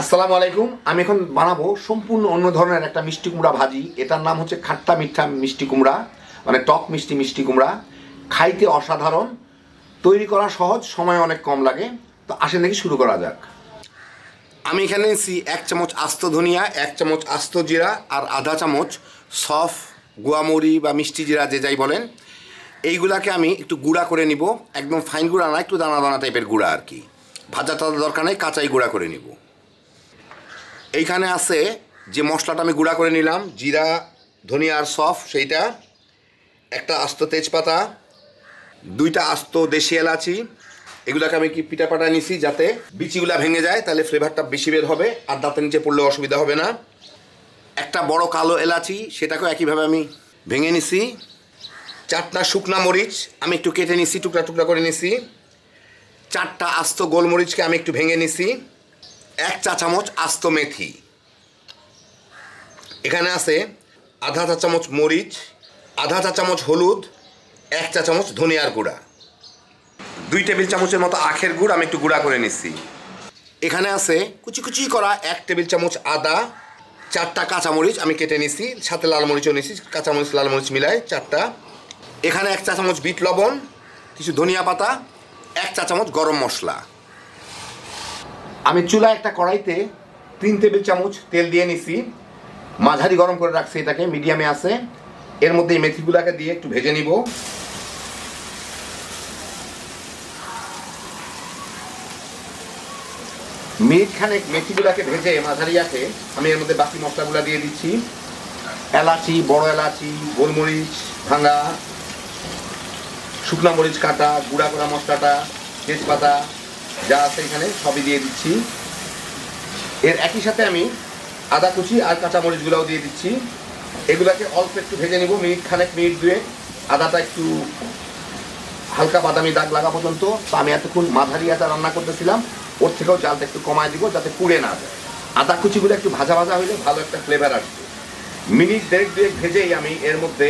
আসসালামু আলাইকুম। আমি এখন বানাবো সম্পূর্ণ অন্য ধরনের একটা মিষ্টি কুমড়া ভাজি। এটার নাম হচ্ছে খাট্টা মিঠা মিষ্টি কুমড়া, মানে টক মিষ্টি মিষ্টি কুমড়া। খাইতে অসাধারণ, তৈরি করা সহজ, সময় অনেক কম লাগে। তো আসেন দেখি শুরু করা যাক। আমি এখানে নিয়েছি 1 চামচ আস্ত ধনিয়া, 1 চামচ আস্ত জিরা আর আধা চামচ সফ গুয়ামরি বা মিষ্টি জিরা, যে যাই বলেন। এইগুলাকে আমি একটু গুঁড়া করে নিব, একদম ফাইন গুঁড়া না, একটু দানা দানা টাইপের গুঁড়া আর কি। ভাজা টাজা দরকার নেই, কাঁচাই গুঁড়া করে নিব। এইখানে আছে যে মশলাটা আমি গুঁড়া করে নিলাম, জিরা ধনিয়া আর সফ, সেইটা, একটা আস্ত তেজপাতা, 2টা আস্ত দেশি এলাচি। এগুলাকে আমি কি পিটা পাটা নিছি যাতে বিচিগুলা ভেঙে যায়, তাহলে ফ্লেভারটা বেশি বের হবে আর দাঁতের নিচে পড়লেও অসুবিধা হবে না। একটা বড় কালো এলাচি, সেটাকেও একইভাবে আমি ভেঙে নিছি। 4টা শুকনা মরিচ আমি একটু কেটে নিছি, টুকরা টুকরা করে নিছি। 4টা আস্ত গোলমরিচকে আমি একটু ভেঙে নিছি। 1 চা চামচ আস্ত মেথি। এখানে আছে আধা চা চামচ মরিচ, আধা চা চামচ হলুদ, 1 চা চামচ ধনিয়ার গুঁড়া, 2 টেবিল চামচের মতো আখের গুড় আমি একটু গুঁড়া করে নিচ্ছি। এখানে আছে কুচি কুচি করা 1 টেবিল চামচ আদা, 4টা কাঁচামরিচ আমি কেটে নিছি, সাথে লাল মরিচও নিছি, কাঁচামরিচ লাল মরিচ মিলায় 4টা। এখানে 1 চা চামচ বিট লবণ, কিছু ধনিয়া পাতা, 1 চা চামচ গরম মশলা। আমি চুলায় একটা কড়াইতে 3 টেবিল চামচ তেল দিয়ে নিছি, মাঝারি গরম করে রাখছি, এটাকে মিডিয়ামে আছে। এর মধ্যে এই মেথিগুলাকে দিয়ে একটু ভেজে নিব। মিনিট খানেক মেথিগুলাকে ভেজে মাঝারি আছে, আমি এর মধ্যে বাকি মশলাগুলা দিয়ে দিচ্ছি। এলাচি, বড় এলাচি, গোলমরিচ ভাঙা, শুকনা মরিচ কাটা, গুঁড়া করা মশলাটা, তেজপাতা যা আছে এখানে সবই দিয়ে দিচ্ছি। এর একই সাথে আমি আদা কুচি আর কাঁচা মরিচগুলোও দিয়ে দিচ্ছি। এগুলাকে অল্প একটু ভেজে নিব, মিনিট খানেক, মিনিট 2। আদাটা একটু হালকা বাদামি দাগ লাগা পর্যন্ত। তো আমি এতক্ষণ মাঝারি আদা রান্না করতেছিলাম, ওর থেকেও জালটা একটু কমায় দিব যাতে পুড়ে না যায়। আদা কুচিগুলো একটু ভাজা ভাজা হইলে ভালো একটা ফ্লেভার আসবে। মিনিট 1.5 ভেজেই আমি এর মধ্যে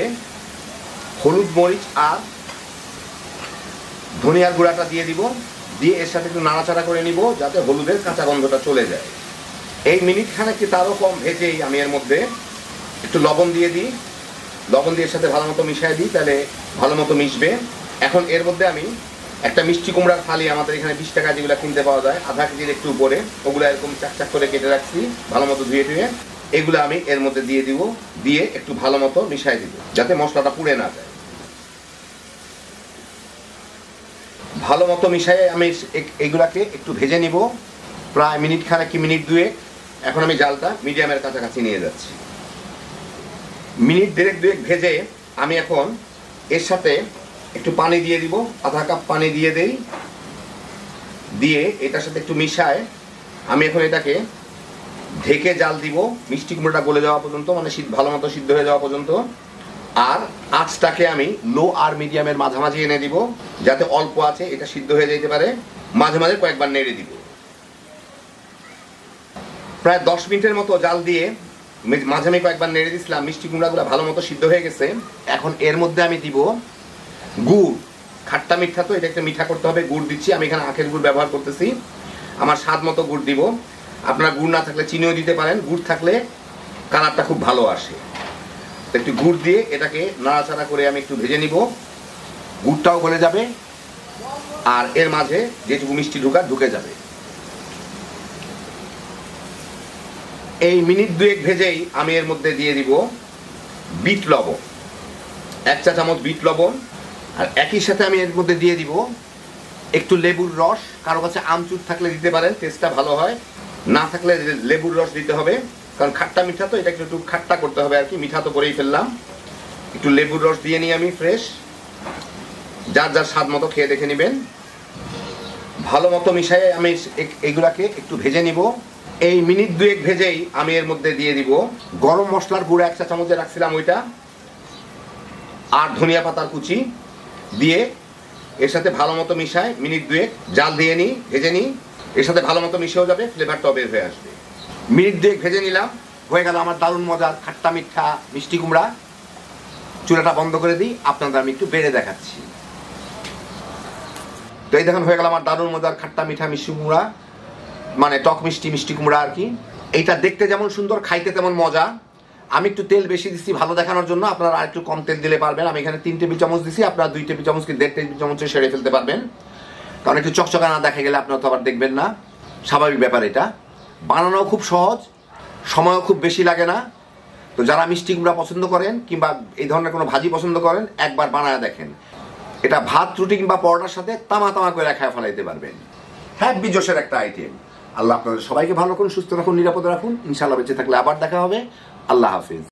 হলুদ মরিচ আর ধনিয়ার গুঁড়াটা দিয়ে দিব, দিয়ে এর সাথে একটু নাড়াচাড়া করে নিব যাতে হলুদের কাঁচা গন্ধটা চলে যায়। এই মিনিট খানেককে তারও কম ভেজেই আমি এর মধ্যে একটু লবণ দিয়ে দিই, লবণ দিয়ে এর সাথে ভালো মতো মিশিয়ে দিই, তাহলে ভালো মতো মিশবে। এখন এর মধ্যে আমি একটা মিষ্টি কুমড়ার ফালি, আমাদের এখানে 20 টাকা যেগুলো কিনতে পাওয়া যায়, আধা কেজির একটু উপরে, ওগুলো এরকম চাকচাক করে কেটে রাখছি, ভালো মতো ধুয়ে টুয়ে। এগুলো আমি এর মধ্যে দিয়ে দিব, দিয়ে একটু ভালো মতো মিশিয়ে দিব যাতে মশলাটা পুড়ে না যায়। ভালো মতো মিশিয়ে আমি এগুলাকে একটু ভেজে নিব, প্রায় মিনিট খানেক কি মিনিট 2। এখন আমি জালটা মিডিয়ামের কাছাকাছি নিয়ে যাচ্ছি। মিনিট 1.5 ভেজে আমি এখন এর সাথে একটু পানি দিয়ে দিব, আধা কাপ পানি দিয়ে দেই, দিয়ে এটার সাথে একটু মিশায় আমি এখন এটাকে ঢেকে জাল দিব মিষ্টি কুমড়োটা গলে যাওয়া পর্যন্ত, মানে ভালো মতো সিদ্ধ হয়ে যাওয়া পর্যন্ত। আর আঁচটাকে আমি লো আর মিডিয়ামের মাঝামাঝি এনে দিব যাতে অল্প আছে এটা সিদ্ধ হয়ে যেতে পারে। মাঝে মাঝে কয়েকবার নেড়ে দিব। প্রায় 10 মিনিটের মতো জাল দিয়ে মাঝে আমি কয়েকবার নেড়ে দিয়েছিলাম, মিষ্টি কুমড়াগুলো ভালো মতো সিদ্ধ হয়ে গেছে। এখন এর মধ্যে আমি দিব গুড়। খাট্টা মিঠা তো, এটা একটা মিঠা করতে হবে, গুড় দিচ্ছি। আমি এখানে আখের গুড় ব্যবহার করতেছি, আমার স্বাদ মতো গুড় দিব। আপনারা গুড় না থাকলে চিনিও দিতে পারেন, গুড় থাকলে কালারটা খুব ভালো আসে। একটু গুড় দিয়ে এটাকে নাড়াচাড়া করে আমি একটু ভেজে নিব, গুড়টাও গলে যাবে আর এর মাঝে যেটুকু মিষ্টি ঢুকে যাবে। এই মিনিট 2 ভেজেই আমি এর মধ্যে দিয়ে দিব বিট লবণ, 1 চা চামচ বিট লবণ। আর একই সাথে আমি এর মধ্যে দিয়ে দিব একটু লেবুর রস। কারো কাছে আমচুর থাকলে দিতে পারেন, টেস্টটা ভালো হয়। না থাকলে লেবুর রস দিতে হবে, কারণ খাট্টা মিঠা তো, এটা একটু খাট্টা করতে হবে আর কি। মিঠা তো করেই ফেললাম, একটু লেবুর রস দিয়ে নিই আমি ফ্রেশ। যার যার স্বাদ মতো খেয়ে দেখে নেবেন। ভালো মতো মিশিয়ে আমি এগুলাকে একটু ভেজে নিব। এই মিনিট 2 ভেজেই আমি এর মধ্যে দিয়ে দিব গরম মশলার গুঁড়া, 1 চা চামচে রাখছিলাম ওইটা, আর ধনিয়া পাতার কুচি দিয়ে এর সাথে ভালো মতো মিশায় মিনিট 2 জাল দিয়ে নিই, ভেজে নিই। এর সাথে ভালো মতো মিশেও যাবে, ফ্লেভারটাও বের হয়ে আসবে। মিনিট 2 ভেজে নিলাম, হয়ে গেল আমার দারুণ মজার খাট্টা মিঠা মিষ্টি কুমড়া। চুলাটা বন্ধ করে দিই, আপনাদের আমি একটু বেড়ে দেখাচ্ছি। তো এই দেখুন, হয়ে গেল আমার দারুণ মজার খাট্টা মিঠা মিষ্টি কুমড়া। মানে টক মিষ্টি মিষ্টি কুমড়া আর কি। এইটা দেখতে যেমন সুন্দর, খাইতে তেমন মজা। আমি একটু তেল বেশি দিচ্ছি ভালো দেখানোর জন্য, আপনারা আর একটু কম তেল দিলে পারবেন। আমি এখানে 3 টেবিল চামচ দিচ্ছি, আপনারা 2 টেবিল চামচ কি 1.5 টেবিল চামচে সেরে ফেলতে পারবেন, কারণ একটু চকচকা না দেখা গেলে আপনারা তো আবার দেখবেন না। স্বাভাবিক ব্যাপার, এটা বানানোও খুব সহজ, সময়ও খুব বেশি লাগে না। তো যারা মিষ্টি কুমড়া পছন্দ করেন কিংবা এই ধরনের কোনো ভাজি পছন্দ করেন, একবার বানায় দেখেন। এটা ভাত, রুটি কিংবা পরোটার সাথে তামা তামা করে খায় ফেলাইতে পারবেন। হ্যাপি জোশের একটা আইটেম। আল্লাহ আপনাদের সবাইকে ভালো রাখুন, সুস্থ রাখুন, নিরাপদে রাখুন। ইনশাআল্লাহ বেঁচে থাকলে আবার দেখা হবে। আল্লাহ হাফিজ।